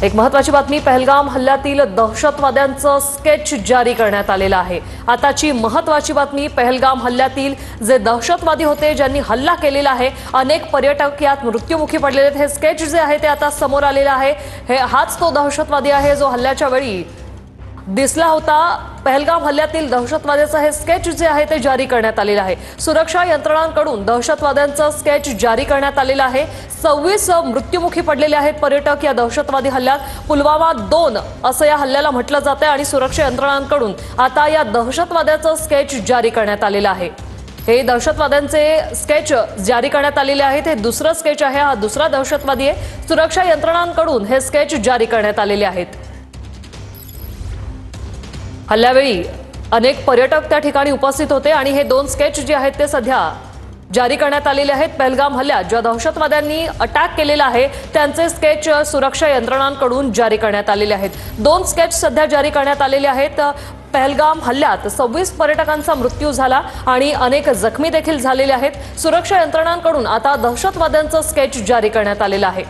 एक महत्त्वाची बातमी, पहलगाम हल्ल्यातील दहशतवाद्यांचं स्केच जारी करण्यात आलेलं आहे। आताची महत्त्वाची बातमी, पहलगाम हल्ल्यातील जे दहशतवादी होते ज्यांनी हल्ला केलेला आहे, अनेक पर्यटक यात मृत्युमुखी पडलेले आहेत। हे स्केच जे आहे ते आता समोर आलेलं आहे। हाच तो दहशतवादी आहे जो हल्ल्याच्या वेळी दिसला होता। पहलगाम हल्ल्यातील दहशतवाद्याचं हे स्केच जे आहे ते जारी करण्यात आलेलं आहे। सुरक्षा यंत्रणांकडून दहशतवाद्यांचं स्केच जारी करण्यात आलेलं आहे। 26 मृत्युमुखी पडलेले आहेत पर्यटक या दहशतवादी हल्ल्यात। पुलवामा 2 असं या हल्ल्याला म्हटलं जातं आणि सुरक्षा यंत्रणांकडून आता या दहशतवाद्याचं स्केच जारी करण्यात आलेलं आहे। हे दहशतवाद्यांचे स्केच जारी करण्यात आलेले आहेत। हे दुसरं स्केच आहे, हा दुसरा दहशतवादी आहे। सुरक्षा यंत्रणांकडून हे स्केच जारी करण्यात आलेले आहेत। हल्ल्यावेळी अनेक पर्यटक त्या ठिकाणी उपस्थित होते आणि हे 2 स्केच जे आहेत ते सध्या जारी करण्यात आलेले आहेत। पहलगाम हल्ल्यात ज्या दहशतवाद्यांनी अटॅक केलेला आहे त्यांचे स्केच सुरक्षा यंत्रणांकडून जारी करण्यात आलेले आहेत। 2 स्केच सध्या जारी करण्यात आलेले आहेत। पहलगाम हल्ल्यात 26 पर्यटकांचा मृत्यू झाला आणि अनेक जखमी देखील झालेले आहेत। सुरक्षा यंत्रणांकडून आता दहशतवाद्यांचं स्केच जारी करण्यात आलेलं आहे।